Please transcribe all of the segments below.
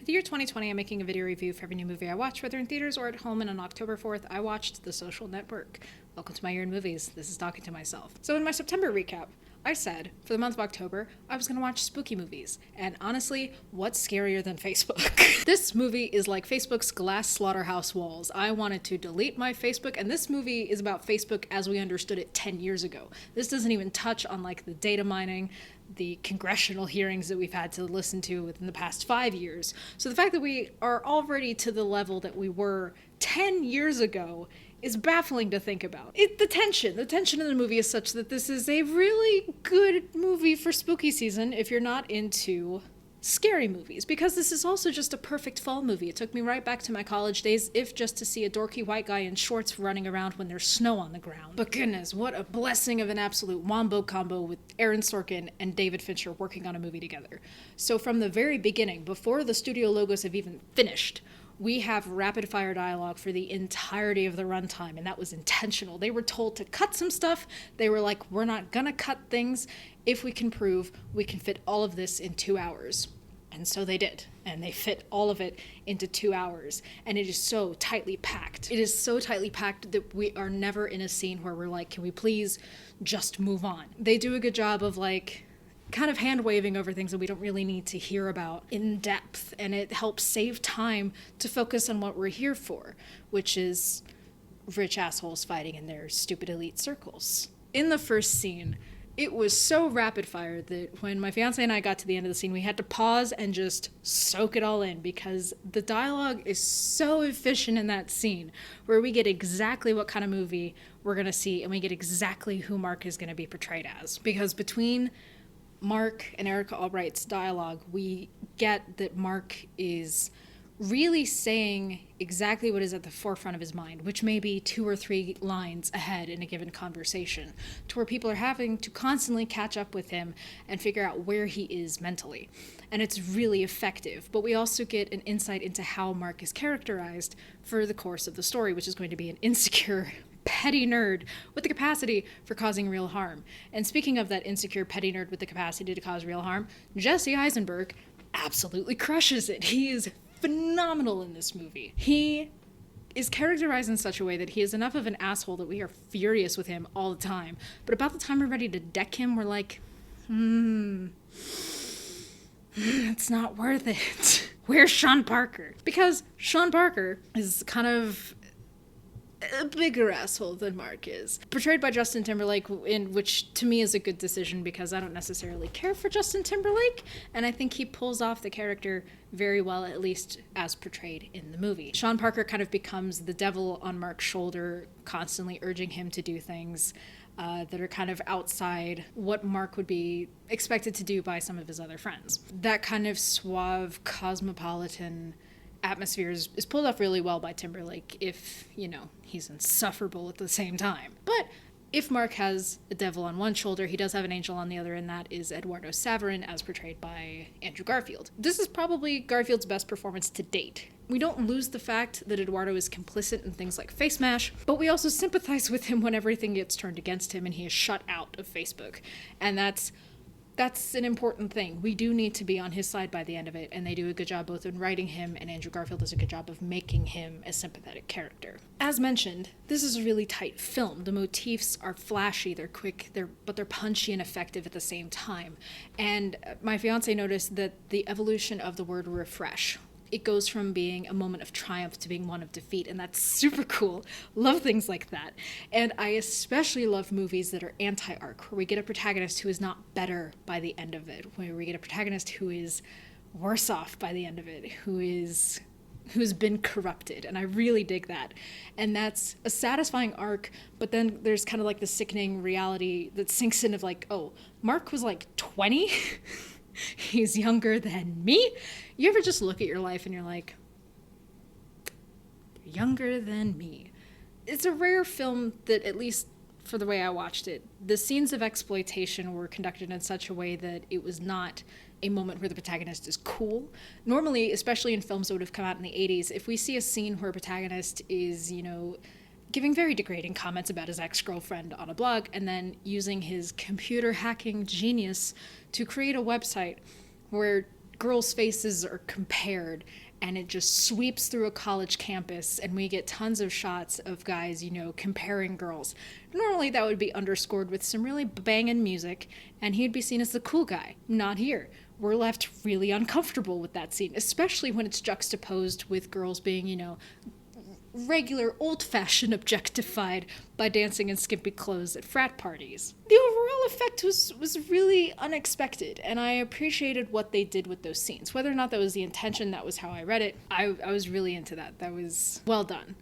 For the year 2020, I'm making a video review for every new movie I watch, whether in theaters or at home, and on October 4th, I watched The Social Network. Welcome to my year in movies. This is talking to myself. So in my September recap, I said, for the month of October, I was going to watch spooky movies. And honestly, what's scarier than Facebook? This movie is like Facebook's glass slaughterhouse walls. I wanted to delete my Facebook, and this movie is about Facebook as we understood it 10 years ago. This doesn't even touch on like the data mining, the congressional hearings that we've had to listen to within the past 5 years. So the fact that we are already to the level that we were 10 years ago is baffling to think about. The tension in the movie is such that this is a really good movie for spooky season if you're not into scary movies, because this is also just a perfect fall movie. It took me right back to my college days, if just to see a dorky white guy in shorts running around when there's snow on the ground. But goodness, what a blessing of an absolute wombo combo with Aaron Sorkin and David Fincher working on a movie together. So from the very beginning, before the studio logos have even finished, we have rapid-fire dialogue for the entirety of the runtime, and that was intentional. They were told to cut some stuff. They were like, we're not gonna cut things if we can prove we can fit all of this in 2 hours. And so they did, and they fit all of it into 2 hours, and it is so tightly packed. It is so tightly packed that we are never in a scene where we're like, can we please just move on? They do a good job of like kind of hand-waving over things that we don't really need to hear about in depth, and it helps save time to focus on what we're here for, which is rich assholes fighting in their stupid elite circles. In the first scene, it was so rapid-fire that when my fiance and I got to the end of the scene, we had to pause and just soak it all in, because the dialogue is so efficient in that scene, where we get exactly what kind of movie we're going to see, and we get exactly who Mark is going to be portrayed as. Because between Mark and Erica Albright's dialogue, we get that Mark is really saying exactly what is at the forefront of his mind, which may be 2 or 3 lines ahead in a given conversation, to where people are having to constantly catch up with him and figure out where he is mentally. And it's really effective. But we also get an insight into how Mark is characterized for the course of the story, which is going to be an insecure, petty nerd with the capacity for causing real harm. And speaking of that insecure, petty nerd with the capacity to cause real harm, Jesse Eisenberg absolutely crushes it. He is phenomenal in this movie. He is characterized in such a way that he is enough of an asshole that we are furious with him all the time. But about the time we're ready to deck him, we're like, it's not worth it. Where's Sean Parker? Because Sean Parker is kind of a bigger asshole than Mark is. Portrayed by Justin Timberlake, which to me is a good decision because I don't necessarily care for Justin Timberlake, and I think he pulls off the character very well, at least as portrayed in the movie. Sean Parker kind of becomes the devil on Mark's shoulder, constantly urging him to do things that are kind of outside what Mark would be expected to do by some of his other friends. That kind of suave, cosmopolitan atmosphere is pulled off really well by Timberlake if, he's insufferable at the same time. But if Mark has a devil on one shoulder, he does have an angel on the other, and that is Eduardo Saverin, as portrayed by Andrew Garfield. This is probably Garfield's best performance to date. We don't lose the fact that Eduardo is complicit in things like Face Mash, but we also sympathize with him when everything gets turned against him and he is shut out of Facebook. And that's an important thing. We do need to be on his side by the end of it, and they do a good job both in writing him, and Andrew Garfield does a good job of making him a sympathetic character. As mentioned, this is a really tight film. The motifs are flashy, they're quick, but they're punchy and effective at the same time. And my fiance noticed that the evolution of the word refresh, it goes from being a moment of triumph to being one of defeat, and that's super cool. Love things like that. And I especially love movies that are anti-arc, where we get a protagonist who is not better by the end of it, where we get a protagonist who is worse off by the end of it, who's been corrupted, and I really dig that. And that's a satisfying arc, but then there's kind of like the sickening reality that sinks in of like, oh, Mark was like 20? He's younger than me? You ever just look at your life and you're like, younger than me? It's a rare film that, at least for the way I watched it, the scenes of exploitation were conducted in such a way that it was not a moment where the protagonist is cool. Normally, especially in films that would have come out in the 80s, if we see a scene where a protagonist is, giving very degrading comments about his ex-girlfriend on a blog, and then using his computer hacking genius to create a website where girls' faces are compared, and it just sweeps through a college campus, and we get tons of shots of guys, comparing girls. Normally that would be underscored with some really banging music, and he'd be seen as the cool guy. Not here. We're left really uncomfortable with that scene, especially when it's juxtaposed with girls being, regular old-fashioned objectified by dancing in skimpy clothes at frat parties. The overall effect was really unexpected, and I appreciated what they did with those scenes. Whether or not that was the intention, that was how I read it. I was really into that. That was well done.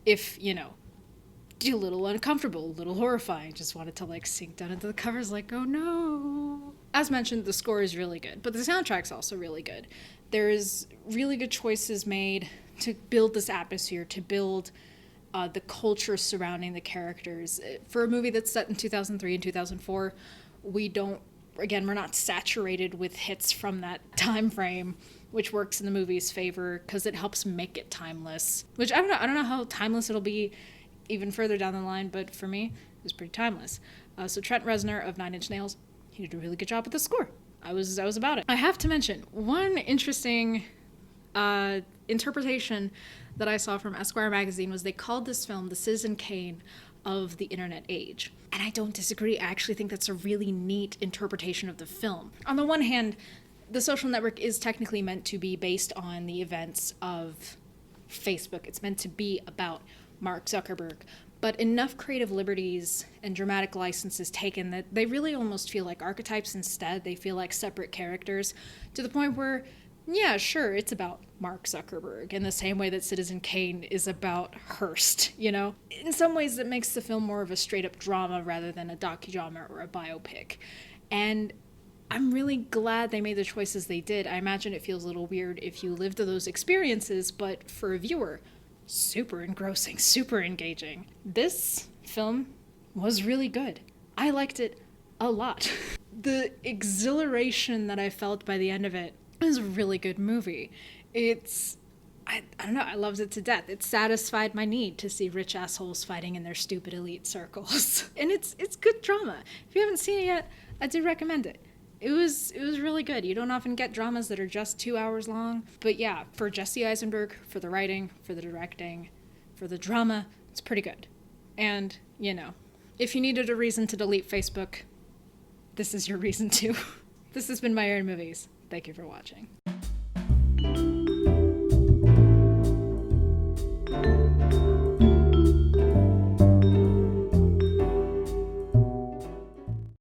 If, a little uncomfortable, a little horrifying, just wanted to sink down into the covers oh no. As mentioned, the score is really good, but the soundtrack's also really good. There's really good choices made to build this atmosphere, to build the culture surrounding the characters. For a movie that's set in 2003 and 2004, we're not saturated with hits from that time frame, which works in the movie's favor because it helps make it timeless. Which I don't know how timeless it'll be even further down the line, but for me, it was pretty timeless. So Trent Reznor of Nine Inch Nails, he did a really good job with the score. I was about it. I have to mention one interesting interpretation that I saw from Esquire magazine was they called this film the Citizen Kane of the internet age. And I don't disagree. I actually think that's a really neat interpretation of the film. On the one hand, The Social Network is technically meant to be based on the events of Facebook. It's meant to be about Mark Zuckerberg. But enough creative liberties and dramatic licenses taken that they really almost feel like archetypes instead. They feel like separate characters to the point where, yeah, sure, it's about Mark Zuckerberg in the same way that Citizen Kane is about Hearst, In some ways it makes the film more of a straight-up drama rather than a docudrama or a biopic. And I'm really glad they made the choices they did. I imagine it feels a little weird if you lived those experiences, but for a viewer, super engrossing, super engaging. This film was really good. I liked it a lot. The exhilaration that I felt by the end of it was a really good movie. I don't know, I loved it to death. It satisfied my need to see rich assholes fighting in their stupid elite circles. And it's good drama. If you haven't seen it yet, I do recommend it. It was really good. You don't often get dramas that are just 2 hours long. But yeah, for Jesse Eisenberg, for the writing, for the directing, for the drama, it's pretty good. And, if you needed a reason to delete Facebook, this is your reason to. This has been My Iron Movies. Thank you for watching.